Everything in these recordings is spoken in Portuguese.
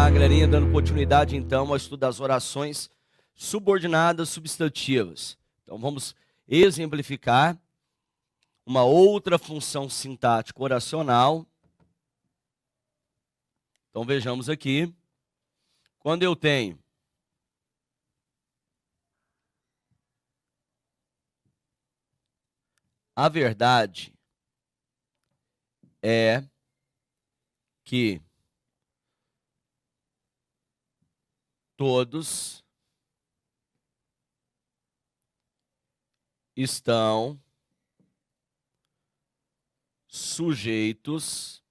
lá, galerinha, dando continuidade então ao estudo das orações subordinadas substantivas. Então vamos exemplificar uma outra função sintática oracional. Então vejamos aqui, quando eu tenho a verdade é que todos estão sujeitos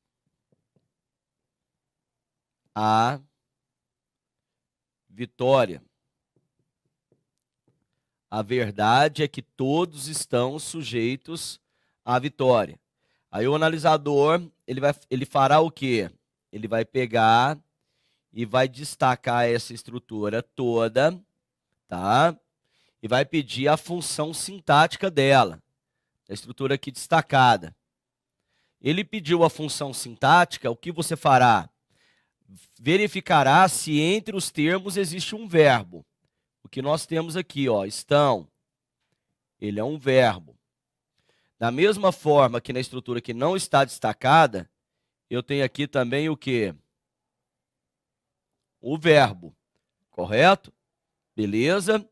à vitória. A verdade é que todos estão sujeitos à vitória. Aí o analisador, ele fará o quê? Ele vai pegar e vai destacar essa estrutura toda, tá? E vai pedir a função sintática dela, a estrutura aqui destacada. Ele pediu a função sintática, o que você fará? Verificará se entre os termos existe um verbo. O que nós temos aqui, ó, estão, ele é um verbo. Da mesma forma que na estrutura que não está destacada, eu tenho aqui também o quê? O verbo, correto? Beleza?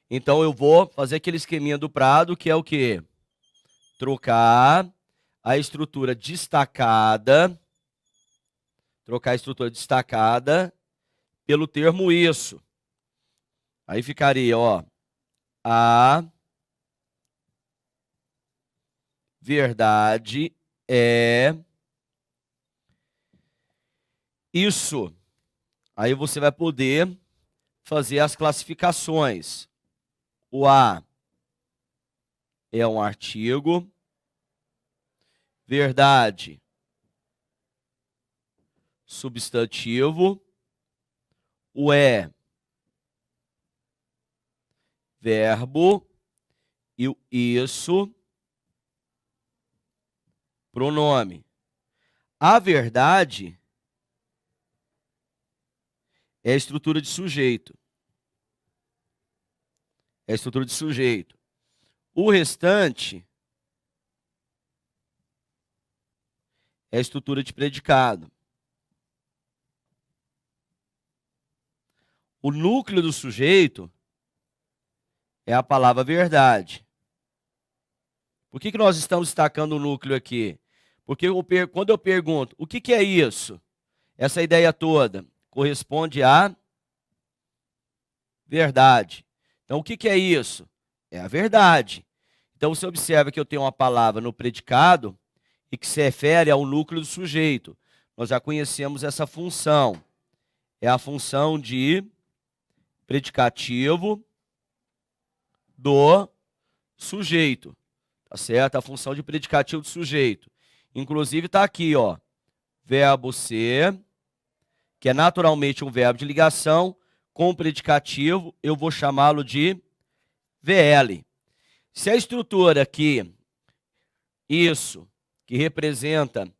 Então eu vou fazer aquele esqueminha do Prado, que é o quê? Trocar a estrutura destacada, pelo termo isso. Aí ficaria, ó, a verdade é isso. Aí você vai poder fazer as classificações. O A é um artigo. Verdade, substantivo. O E, verbo. E o isso, pronome. A verdade é a estrutura de sujeito. O restante é a estrutura de predicado. O núcleo do sujeito é a palavra verdade. Por que nós estamos destacando o núcleo aqui? Porque quando eu pergunto, o que é isso? Essa ideia toda corresponde à verdade. Então, o que é isso? É a verdade. Então, você observa que eu tenho uma palavra no predicado e que se refere ao núcleo do sujeito. Nós já conhecemos essa função. É a função de predicativo do sujeito. Tá certo? A função de predicativo do sujeito. Inclusive está aqui, ó, verbo ser, que é naturalmente um verbo de ligação, com predicativo, eu vou chamá-lo de VL. Se a estrutura aqui, isso, que representa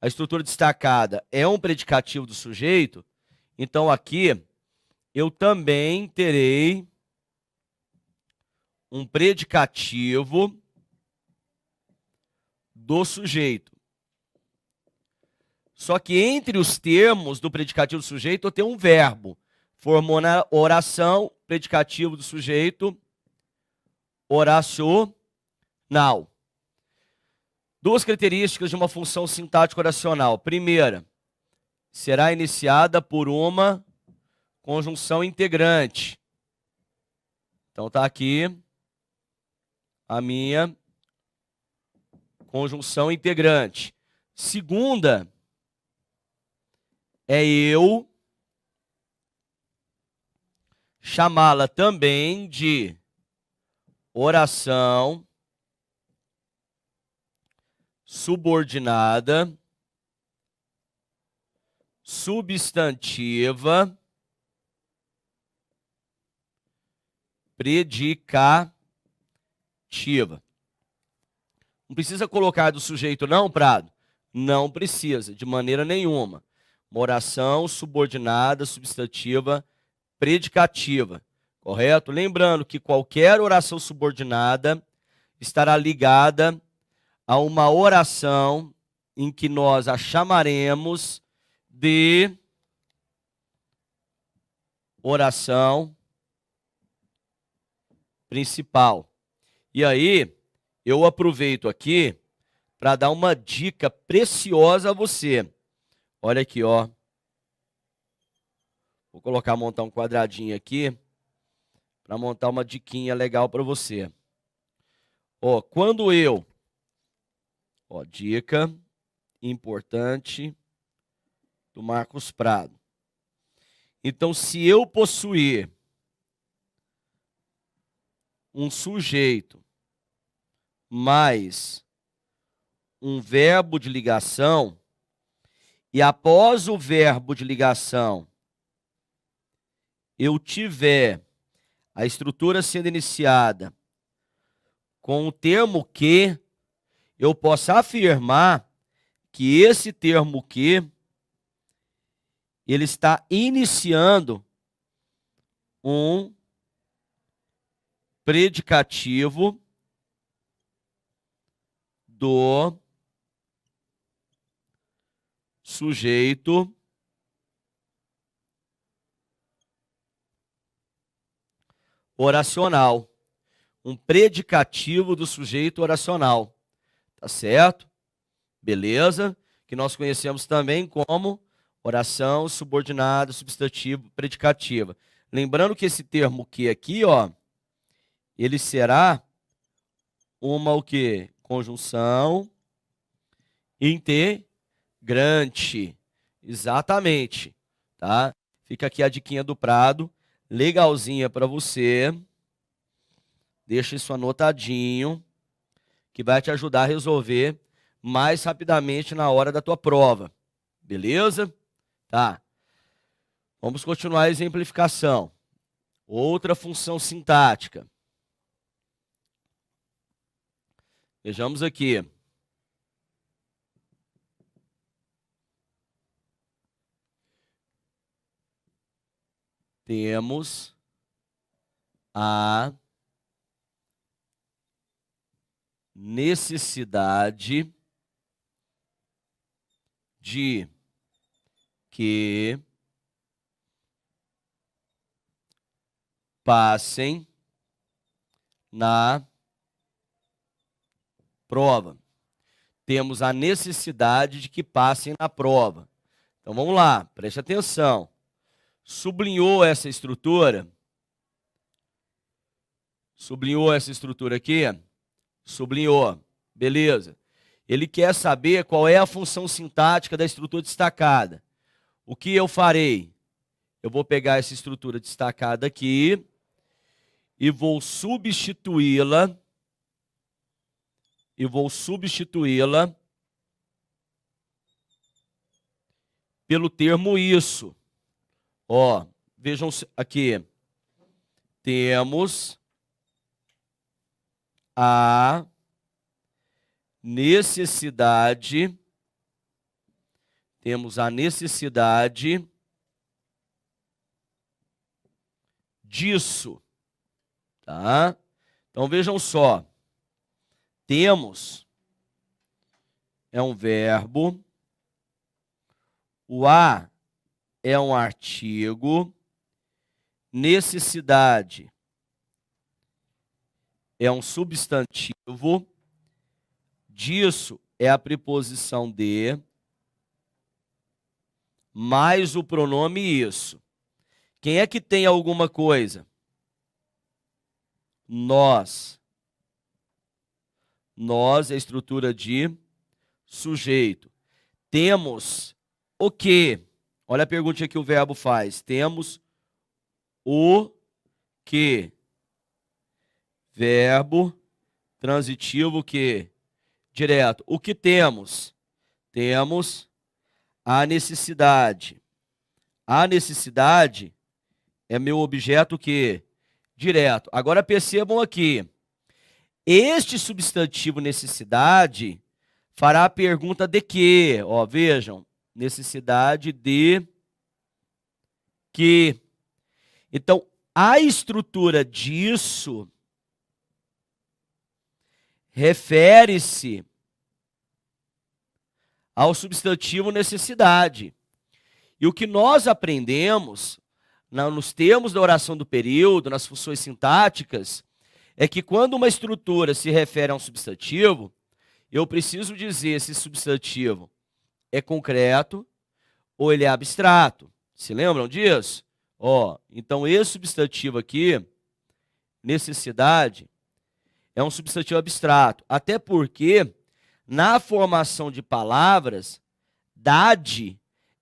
a estrutura destacada, é um predicativo do sujeito, então aqui eu também terei um predicativo do sujeito. Só que entre os termos do predicativo do sujeito eu tenho um verbo. Formou na oração, predicativo do sujeito, oracional. Duas características de uma função sintática oracional. Primeira, será iniciada por uma conjunção integrante. Então está aqui a minha conjunção integrante. Segunda, é eu chamá-la também de oração subordinada, substantiva, predicativa. Não precisa colocar do sujeito não, Prado? Não precisa, de maneira nenhuma. Uma oração subordinada, substantiva, predicativa. Correto? Lembrando que qualquer oração subordinada estará ligada a uma oração em que nós a chamaremos de oração principal. E aí, eu aproveito aqui para dar uma dica preciosa a você. Olha aqui, ó. Vou montar um quadradinho aqui para montar uma diquinha legal para você. Ó, dica importante do Marcos Prado. Então, se eu possuir um sujeito mais um verbo de ligação, e após o verbo de ligação eu tiver a estrutura sendo iniciada com o termo que, eu posso afirmar que esse termo que, ele está iniciando um predicativo do sujeito oracional. Um predicativo do sujeito oracional. Tá certo? Beleza? Que nós conhecemos também como oração subordinada, substantivo, predicativa. Lembrando que esse termo que aqui, ó, ele será uma o quê? Conjunção integrante. Exatamente, tá? Fica aqui a diquinha do Prado, legalzinha para você. Deixa isso anotadinho, que vai te ajudar a resolver mais rapidamente na hora da tua prova. Beleza? Tá. Vamos continuar a exemplificação. Outra função sintática. Vejamos aqui. Temos a necessidade de que passem na prova. Temos a necessidade de que passem na prova. Então vamos lá, preste atenção. Sublinhou essa estrutura? Sublinhou essa estrutura aqui? Sublinhou. Beleza. Ele quer saber qual é a função sintática da estrutura destacada. O que eu farei? Eu vou pegar essa estrutura destacada aqui e vou substituí-la. Pelo termo isso. Ó, vejam aqui. Temos a necessidade disso, tá? Então vejam só. Temos é um verbo, o a é um artigo, necessidade é um substantivo, disso é a preposição de, mais o pronome isso. Quem é que tem alguma coisa? Nós. Nós é a estrutura de sujeito. Temos o quê? Olha a pergunta que o verbo faz. Temos o quê? Verbo transitivo que? Direto. O que temos? Temos a necessidade. A necessidade é meu objeto que? Direto. Agora percebam aqui. Este substantivo necessidade fará a pergunta de quê? Ó, vejam. necessidade de que. Então, a estrutura disso refere-se ao substantivo necessidade. E o que nós aprendemos nos termos da oração do período, nas funções sintáticas, é que quando uma estrutura se refere a um substantivo, eu preciso dizer se esse substantivo é concreto ou ele é abstrato. Se lembram disso? Então esse substantivo aqui, necessidade, é um substantivo abstrato. Até porque, na formação de palavras, dade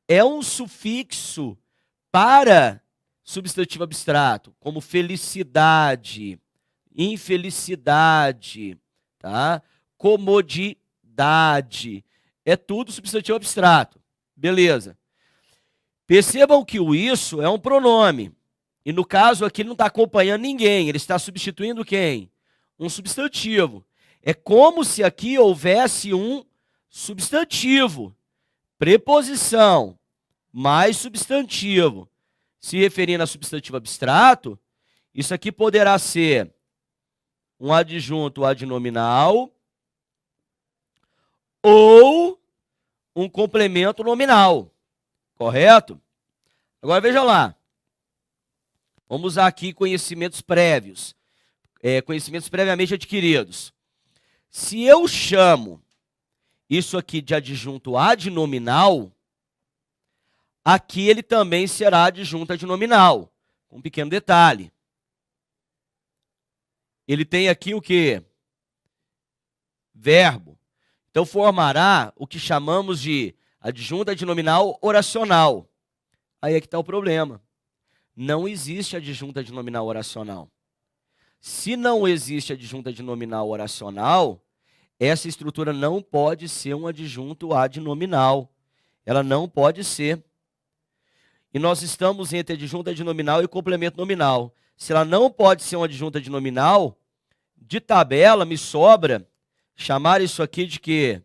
é um sufixo para substantivo abstrato, como felicidade, infelicidade, tá? Comodidade. É tudo substantivo abstrato. Beleza. Percebam que o isso é um pronome. E no caso aqui ele não está acompanhando ninguém, ele está substituindo quem? Um substantivo. É como se aqui houvesse um substantivo. Preposição mais substantivo. Se referindo a substantivo abstrato, isso aqui poderá ser um adjunto adnominal ou um complemento nominal. Correto? Agora veja lá. Vamos usar aqui conhecimentos prévios. Conhecimentos previamente adquiridos. Se eu chamo isso aqui de adjunto adnominal, aqui ele também será adjunto adnominal. Um pequeno detalhe. Ele tem aqui o quê? Verbo. Então formará o que chamamos de adjunto adnominal oracional. Aí é que está o problema. Não existe adjunto adnominal oracional. Se não existe adjunto adnominal oracional, essa estrutura não pode ser um adjunto adnominal. Ela não pode ser. E nós estamos entre adjunto adnominal e complemento nominal. Se ela não pode ser um adjunto adnominal, de tabela me sobra chamar isso aqui de quê?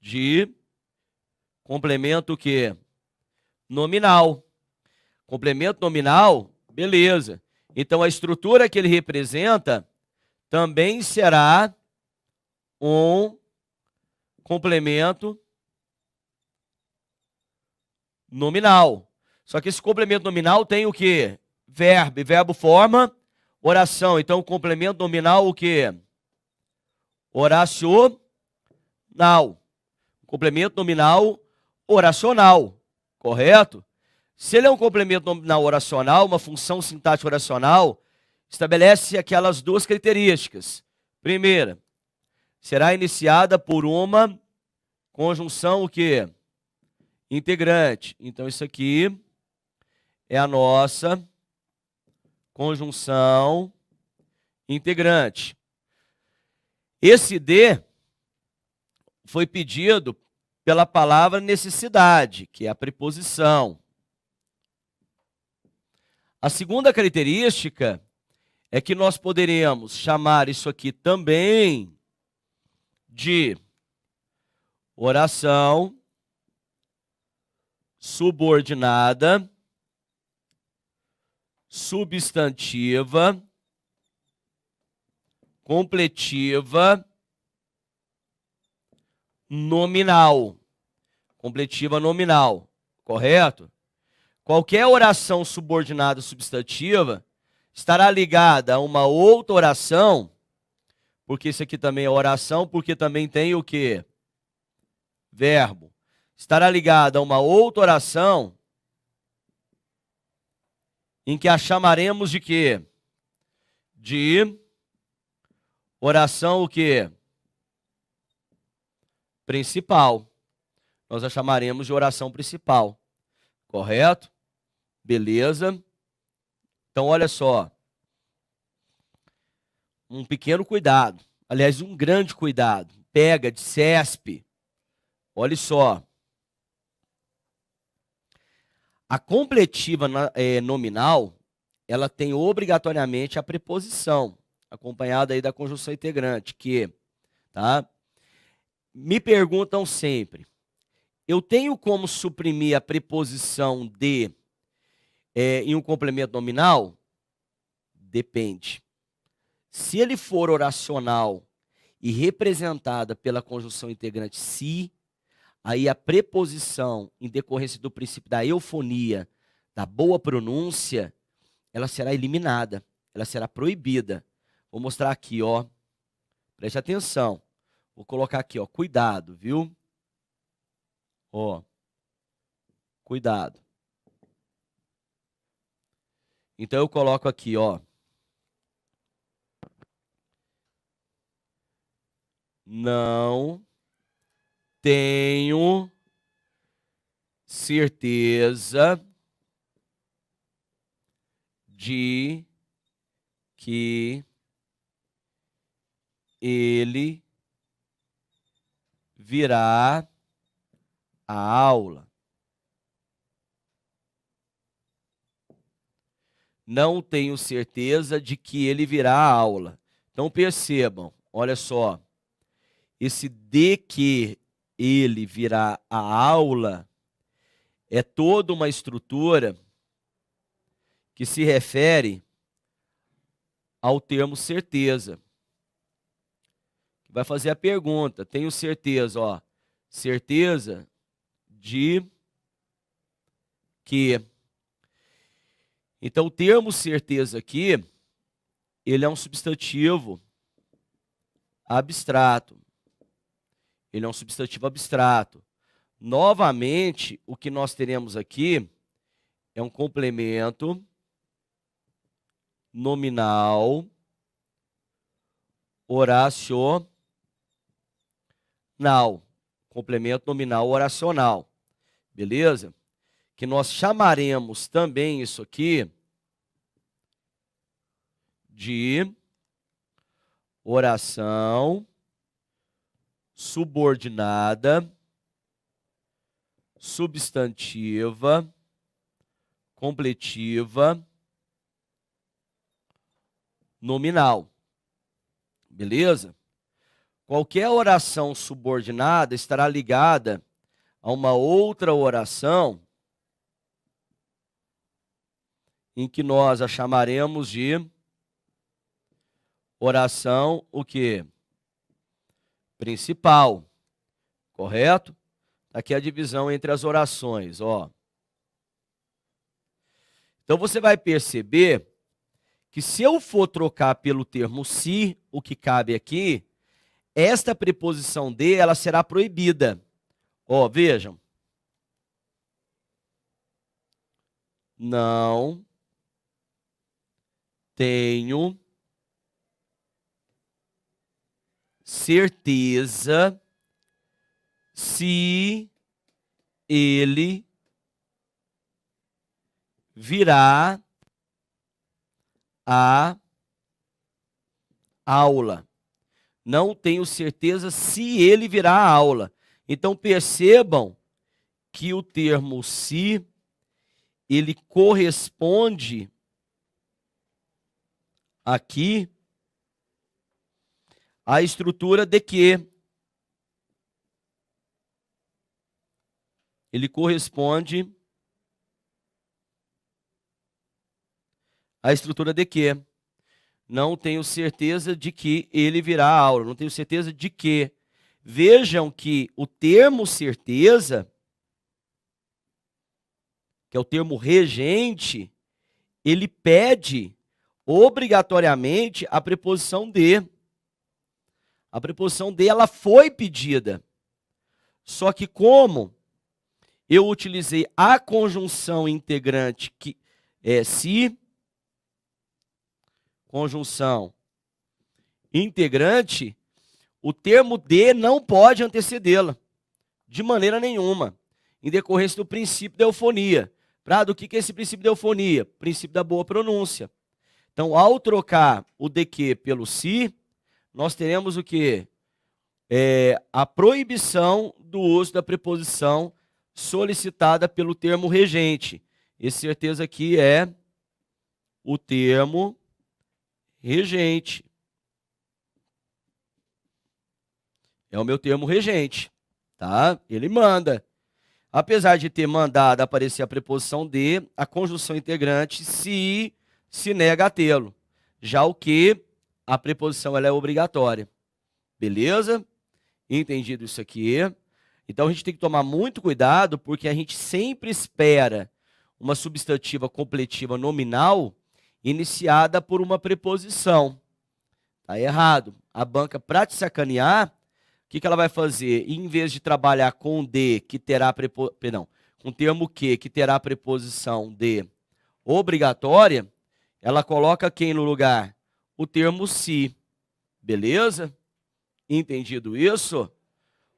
De complemento o quê? Nominal. Complemento nominal, beleza. Então a estrutura que ele representa também será um complemento nominal. Só que esse complemento nominal tem o quê? Verbo. E verbo forma oração. Então o complemento nominal o quê? Oracional. Complemento nominal oracional. Correto? Se ele é um complemento nominal oracional, uma função sintática oracional, estabelece aquelas duas características. Primeira, será iniciada por uma conjunção o quê? Integrante. Então isso aqui é a nossa conjunção integrante. Esse de foi pedido pela palavra necessidade, que é a preposição. A segunda característica é que nós poderemos chamar isso aqui também de oração subordinada, substantiva, completiva, nominal. Completiva nominal, correto? Qualquer oração subordinada substantiva estará ligada a uma outra oração, porque isso aqui também é oração, porque também tem o quê? Verbo. Estará ligada a uma outra oração em que a chamaremos de quê? De oração o quê? Principal. Nós a chamaremos de oração principal. Correto? Beleza? Então, olha só. Um pequeno cuidado. Aliás, um grande cuidado. Pega de CESP. Olha só. A completiva nominal, ela tem obrigatoriamente a preposição, acompanhada aí da conjunção integrante, que, tá? Me perguntam sempre, Eu tenho como suprimir a preposição de em um complemento nominal? Depende. Se ele for oracional e representada pela conjunção integrante se, aí a preposição, em decorrência do princípio da eufonia, da boa pronúncia, ela será eliminada, ela será proibida. Vou mostrar aqui, ó. Preste atenção. Vou colocar aqui, ó, cuidado, viu? Ó. Cuidado. Então eu coloco aqui, ó. Não tenho certeza de que ele virá à aula. Não tenho certeza de que ele virá à aula. Então percebam, olha só, esse de que ele virá à aula é toda uma estrutura que se refere ao termo certeza. Vai fazer a pergunta, tenho certeza, ó, certeza de que. Então o termo certeza aqui, ele é um substantivo abstrato. Ele é um substantivo abstrato. Novamente, o que nós teremos aqui é um complemento nominal oracional. Complemento nominal oracional. Beleza? Que nós chamaremos também isso aqui de oração subordinada, substantiva, completiva, nominal. Beleza? Qualquer oração subordinada estará ligada a uma outra oração em que nós a chamaremos de oração o quê? Principal. Correto? Aqui é a divisão entre as orações, ó. Então você vai perceber que se eu for trocar pelo termo se, o que cabe aqui, esta preposição de, ela será proibida. Ó, vejam. Não tenho certeza se ele virá à aula. Não tenho certeza se ele virá à aula. Então percebam que o termo se, ele corresponde aqui à estrutura de que. Ele corresponde à estrutura de que. Não tenho certeza de que ele virá à aula. Não tenho certeza de que. Vejam que o termo certeza, que é o termo regente, ele pede obrigatoriamente a preposição de. A preposição de, ela foi pedida. Só que como eu utilizei a conjunção integrante que é se, conjunção integrante, o termo de não pode antecedê-la, de maneira nenhuma, em decorrência do princípio da eufonia. Do que é esse princípio da eufonia? Princípio da boa pronúncia. Então, ao trocar o de que pelo se, nós teremos o quê? A proibição do uso da preposição solicitada pelo termo regente. Esse certeza aqui é o termo regente. É o meu termo regente, tá? Ele manda. Apesar de ter mandado aparecer a preposição de, a conjunção integrante se nega a tê-lo. Já o que, a preposição ela é obrigatória. Beleza? Entendido isso aqui? Então a gente tem que tomar muito cuidado, porque a gente sempre espera uma substantiva completiva nominal iniciada por uma preposição. Tá errado. A banca, para te sacanear, o que ela vai fazer? Em vez de trabalhar com de, que terá com o termo que terá a preposição de obrigatória, ela coloca quem no lugar? O termo se. Beleza? Entendido isso?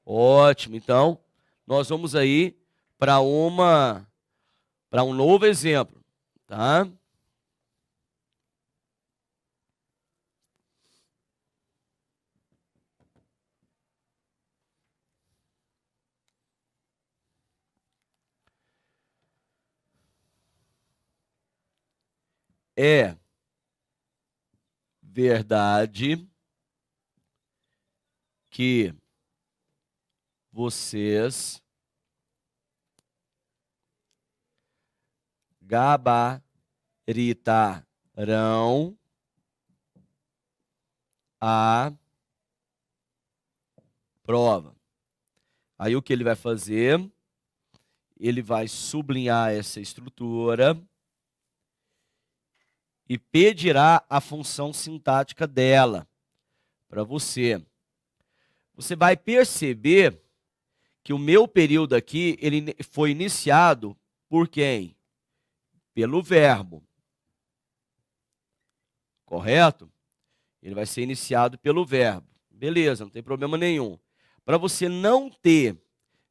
Ótimo. Então, nós vamos aí para um novo exemplo, tá? É verdade que vocês gabaritarão a prova. Aí o que ele vai fazer? Ele vai sublinhar essa estrutura e pedirá a função sintática dela para você. Você vai perceber que o meu período aqui ele foi iniciado por quem? Pelo verbo. Correto? Ele vai ser iniciado pelo verbo. Beleza, não tem problema nenhum. Para você não ter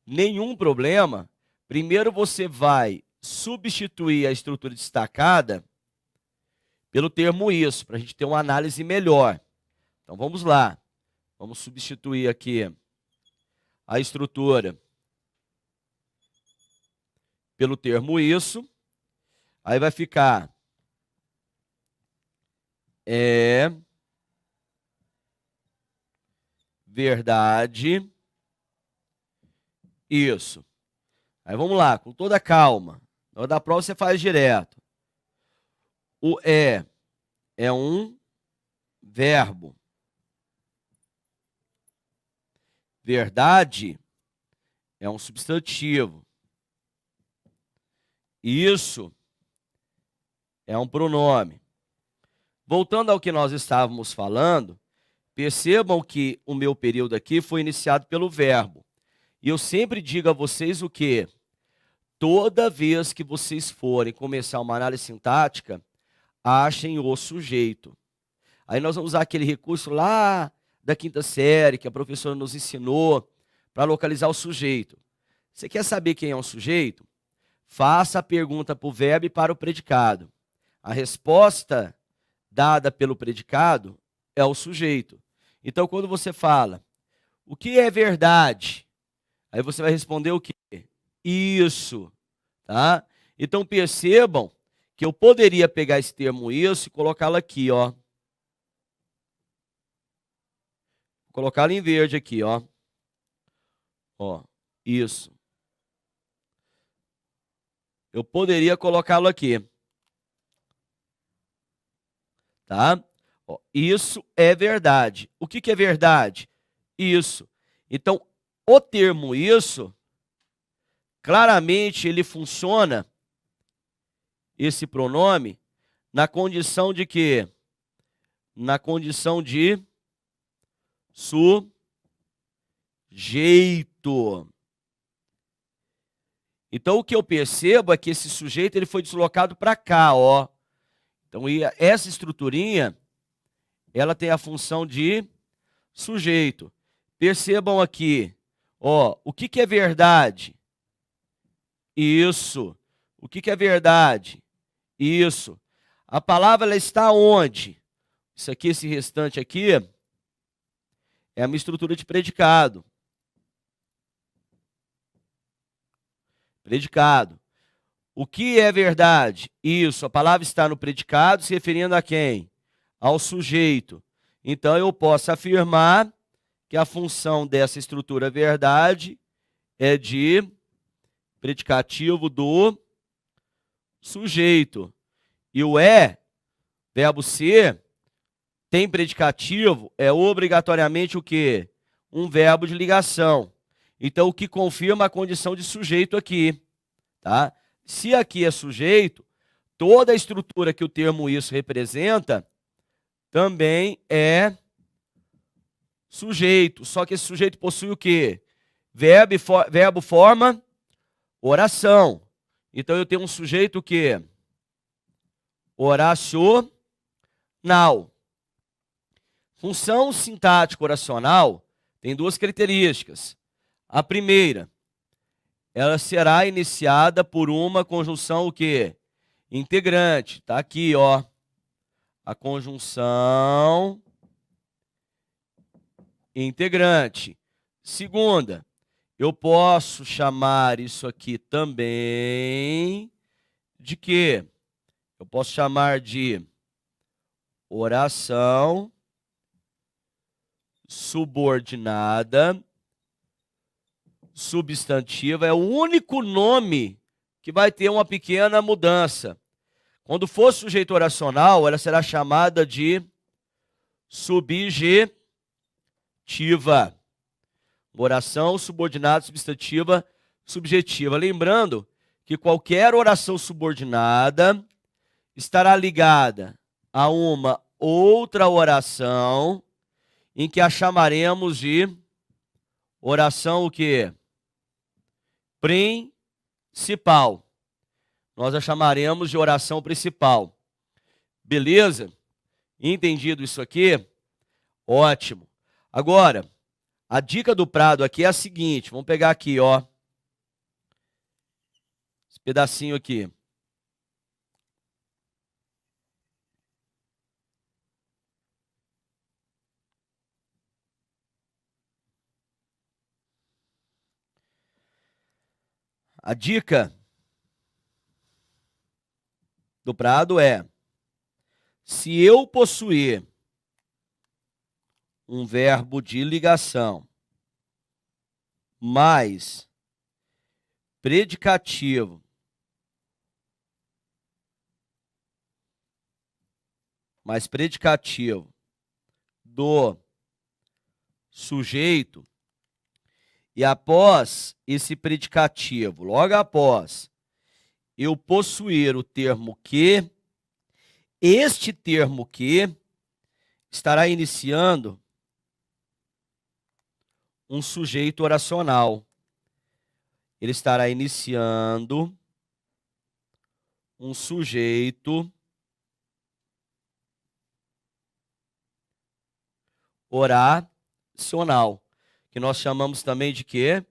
nenhum problema, primeiro você vai substituir a estrutura destacada pelo termo isso, para a gente ter uma análise melhor. Então vamos lá. Vamos substituir aqui a estrutura pelo termo isso. Aí vai ficar é verdade isso. Aí vamos lá, com toda calma. Na hora da prova você faz direto. O é um verbo. Verdade é um substantivo. Isso é um pronome. Voltando ao que nós estávamos falando, percebam que o meu período aqui foi iniciado pelo verbo. E eu sempre digo a vocês o quê? Toda vez que vocês forem começar uma análise sintática, achem o sujeito. Aí nós vamos usar aquele recurso lá da quinta série, que a professora nos ensinou, para localizar o sujeito. Você quer saber quem é um sujeito? Faça a pergunta para o verbo e para o predicado. A resposta dada pelo predicado é o sujeito. Então, quando você fala, o que é verdade? Aí você vai responder o quê? Isso, tá? Então, percebam que eu poderia pegar esse termo isso e colocá-lo aqui, ó. Vou colocá-lo em verde aqui, ó. Ó, isso. Eu poderia colocá-lo aqui. Tá? Ó, isso é verdade. O que é verdade? Isso. Então, o termo isso, claramente ele funciona, esse pronome, na condição de quê? Na condição de sujeito. Então, o que eu percebo é que esse sujeito ele foi deslocado para cá, ó. Então, essa estruturinha, ela tem a função de sujeito. Percebam aqui, ó, o que é verdade? Isso. O que é verdade? Isso. A palavra ela está onde? Isso aqui, esse restante aqui, é uma estrutura de predicado. Predicado. O que é verdade? Isso, a palavra está no predicado, se referindo a quem? Ao sujeito. Então, eu posso afirmar que a função dessa estrutura verdade é de predicativo do sujeito. E o é, verbo ser, tem predicativo, é obrigatoriamente o quê? Um verbo de ligação. Então, o que confirma a condição de sujeito aqui, tá? Se aqui é sujeito, toda a estrutura que o termo isso representa também é sujeito. Só que esse sujeito possui o quê? Verbo, forma, oração. Então, eu tenho um sujeito que oracional. Função sintática oracional tem duas características. A primeira, ela será iniciada por uma conjunção o quê? Integrante. Tá aqui, ó. A conjunção integrante. Segunda, eu posso chamar isso aqui também de quê? Eu posso chamar de oração subordinada substantiva. É o único nome que vai ter uma pequena mudança. Quando for sujeito oracional, ela será chamada de subjetiva. Oração subordinada substantiva subjetiva. Lembrando que qualquer oração subordinada estará ligada a uma outra oração em que a chamaremos de oração o quê? Principal. Nós a chamaremos de oração principal. Beleza? Entendido isso aqui? Ótimo. Agora, a dica do Prado aqui é a seguinte. Vamos pegar aqui, ó. Esse pedacinho aqui. A dica do Prado é: se eu possuir um verbo de ligação mais predicativo do sujeito, e após esse predicativo, logo após eu possuir o termo que, este termo que estará iniciando um sujeito oracional. Ele estará iniciando um sujeito oracional, que nós chamamos também de quê?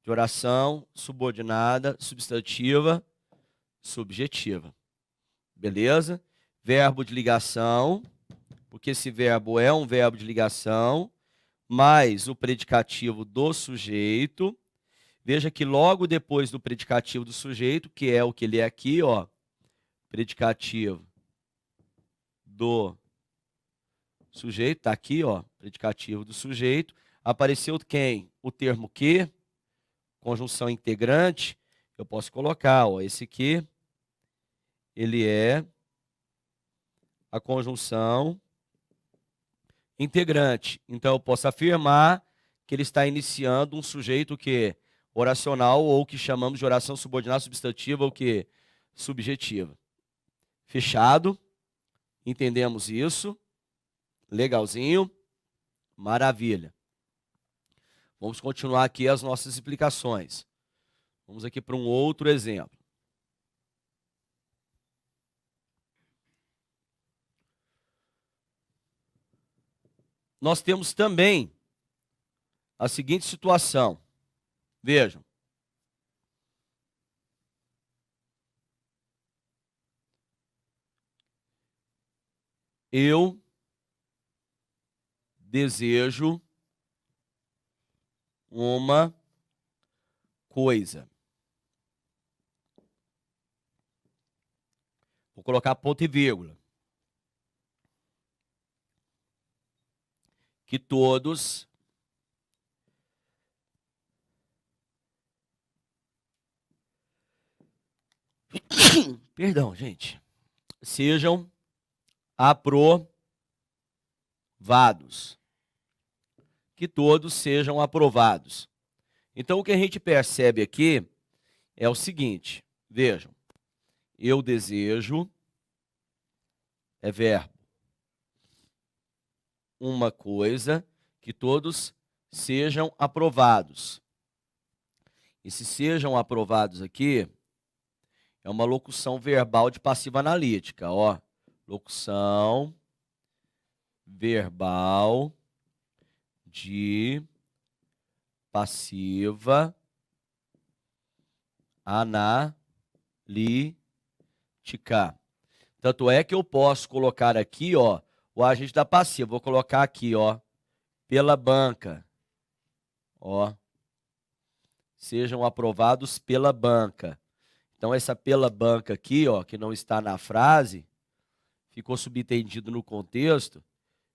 De oração subordinada, substantiva, subjetiva. Beleza? Verbo de ligação, porque esse verbo é um verbo de ligação, mais o predicativo do sujeito. Veja que logo depois do predicativo do sujeito, que é o que ele é aqui, ó, predicativo do sujeito, tá aqui, ó, predicativo do sujeito. Apareceu quem? O termo que, conjunção integrante. Eu posso colocar, ó, esse que, ele é a conjunção integrante. Então, eu posso afirmar que ele está iniciando um sujeito que oracional, ou que chamamos de oração subordinada substantiva, ou que subjetiva. Fechado? Entendemos isso? Legalzinho? Maravilha. Vamos continuar aqui as nossas explicações. Vamos aqui para um outro exemplo. Nós temos também a seguinte situação. Vejam. Eu desejo uma coisa. Vou colocar ponto e vírgula. Que todos Perdão, gente. Sejam aprovados. Que todos sejam aprovados. Então, o que a gente percebe aqui é o seguinte, vejam, eu desejo, é verbo, uma coisa, que todos sejam aprovados. E se sejam aprovados aqui, é uma locução verbal de passiva analítica, ó. Locução verbal de passiva analítica. Tanto é que eu posso colocar aqui, ó, o agente da passiva. Vou colocar aqui, ó, pela banca. Ó. Sejam aprovados pela banca. Então, essa pela banca aqui, ó, que não está na frase, ficou subentendido no contexto,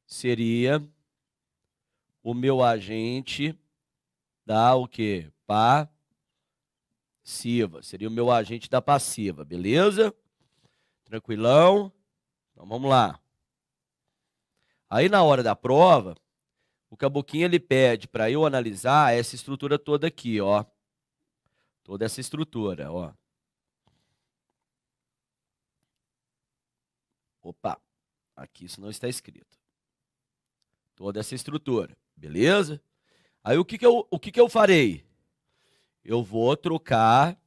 seria o meu agente da o quê? Passiva. Seria o meu agente da passiva, beleza? Tranquilão? Então, vamos lá. Aí, na hora da prova, o Caboquinho, ele pede para eu analisar essa estrutura toda aqui, ó. Toda essa estrutura, ó. Opa, aqui isso não está escrito. Toda essa estrutura, beleza? Aí o que eu farei? Eu vou trocar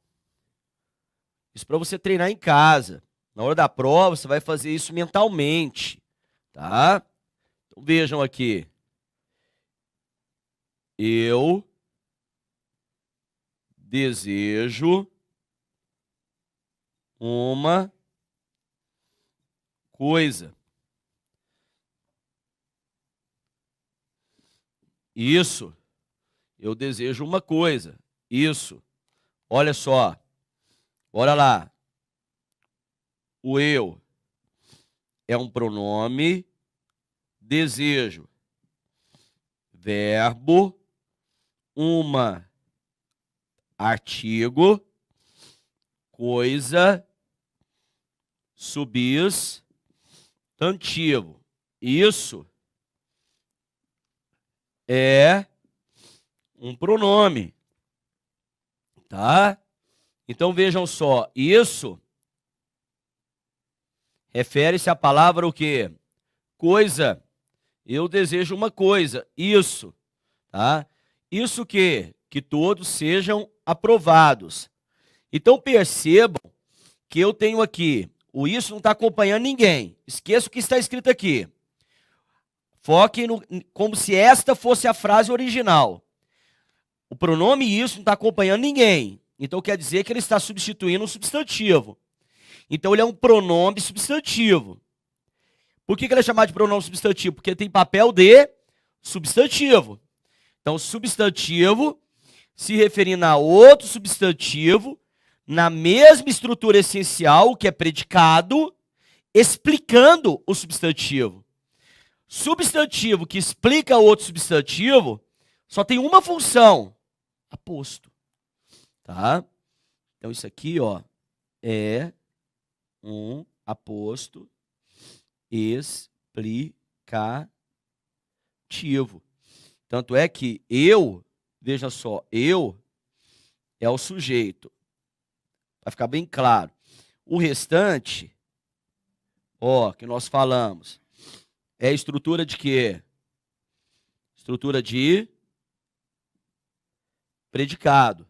isso para você treinar em casa. Na hora da prova, você vai fazer isso mentalmente, tá? Então vejam aqui. Eu desejo uma coisa. Isso. Eu desejo uma coisa. Isso. Olha só. Bora lá. O eu é um pronome. Desejo. Verbo. Uma. Artigo. Coisa. Substantivo. Isso é um pronome, tá? Então vejam só, isso refere-se à palavra o quê? Coisa. Eu desejo uma coisa, isso, tá? Isso que todos sejam aprovados. Então percebam que eu tenho aqui, o isso não está acompanhando ninguém. Esqueça o que está escrito aqui. Foquem como se esta fosse a frase original. O pronome isso não está acompanhando ninguém. Então quer dizer que ele está substituindo um substantivo. Então ele é um pronome substantivo. Por que ele é chamado de pronome substantivo? Porque ele tem papel de substantivo. Então substantivo se referindo a outro substantivo na mesma estrutura essencial, que é predicado, explicando o substantivo. Substantivo que explica outro substantivo só tem uma função: aposto. Tá? Então isso aqui, ó, é um aposto explicativo. Tanto é que eu, veja só, eu é o sujeito. Vai ficar bem claro. O restante, ó, que nós falamos, é estrutura de quê? Estrutura de predicado.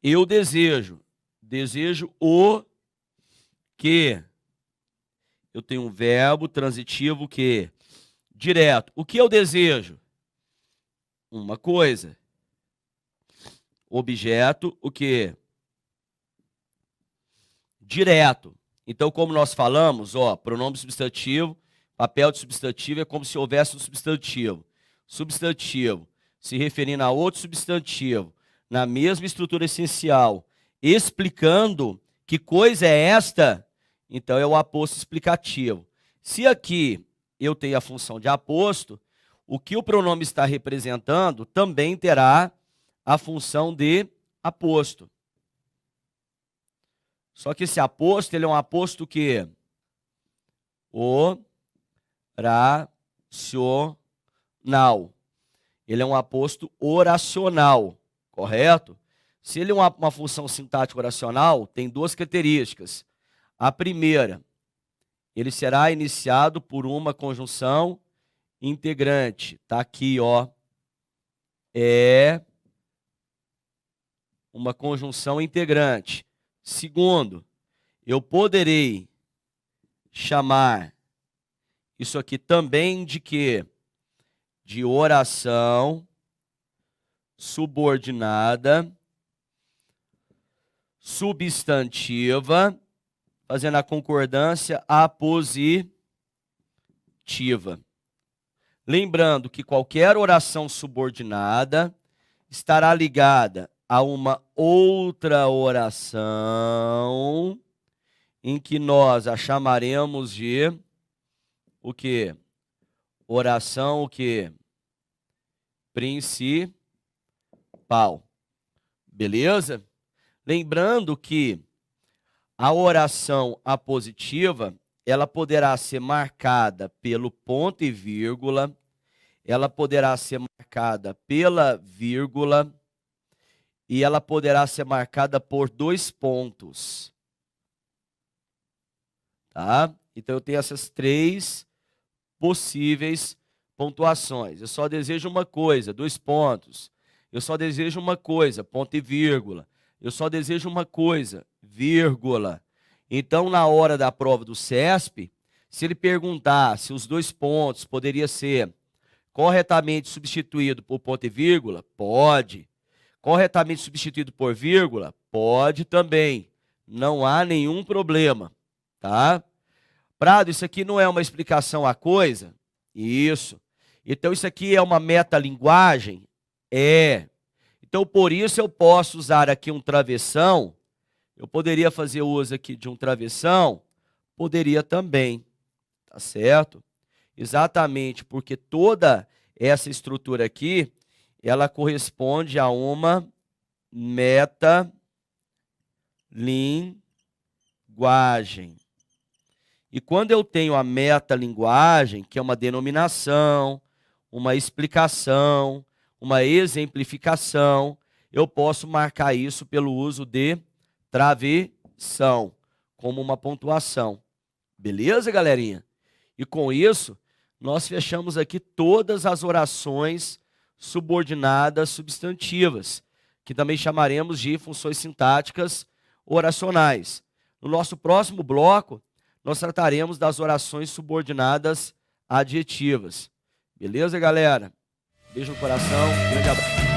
Eu desejo. Desejo o que? Eu tenho um verbo transitivo que? Direto. O que eu desejo? Uma coisa. Objeto, o que? Direto. Então, como nós falamos, ó, pronome substantivo, papel de substantivo é como se houvesse um substantivo. Substantivo, se referindo a outro substantivo, na mesma estrutura essencial, explicando que coisa é esta, então é o aposto explicativo. Se aqui eu tenho a função de aposto, o que o pronome está representando também terá a função de aposto. Só que esse aposto, ele é um aposto que oracional. Ele é um aposto oracional, correto? Se ele é uma função sintática oracional, tem duas características. A primeira, ele será iniciado por uma conjunção integrante. Tá aqui, ó. É uma conjunção integrante. Segundo, eu poderei chamar isso aqui também de quê? De oração subordinada substantiva, fazendo a concordância apositiva. Lembrando que qualquer oração subordinada estará ligada a uma outra oração em que nós a chamaremos de o quê? Oração o quê? Principal. Beleza? Lembrando que a oração apositiva, ela poderá ser marcada pelo ponto e vírgula, ela poderá ser marcada pela vírgula e ela poderá ser marcada por 2 pontos. Tá? Então eu tenho essas 3 possíveis pontuações. Eu só desejo uma coisa, 2 pontos. Eu só desejo uma coisa, ponto e vírgula. Eu só desejo uma coisa, vírgula. Então, na hora da prova do CESP, se ele perguntar se os 2 pontos poderiam ser corretamente substituído por ponto e vírgula, pode. Corretamente substituído por vírgula, pode também. Não há nenhum problema, tá? Prado, isso aqui não é uma explicação à coisa? Isso. Então, isso aqui é uma metalinguagem? É. Então, por isso eu posso usar aqui um travessão. Eu poderia fazer uso aqui de um travessão? Poderia também, tá certo? Exatamente, porque toda essa estrutura aqui, ela corresponde a uma metalinguagem. E quando eu tenho a metalinguagem, que é uma denominação, uma explicação, uma exemplificação, eu posso marcar isso pelo uso de travessão, como uma pontuação. Beleza, galerinha? E com isso, nós fechamos aqui todas as orações subordinadas substantivas, que também chamaremos de funções sintáticas oracionais. No nosso próximo bloco, nós trataremos das orações subordinadas adjetivas. Beleza, galera? Beijo no coração, grande abraço.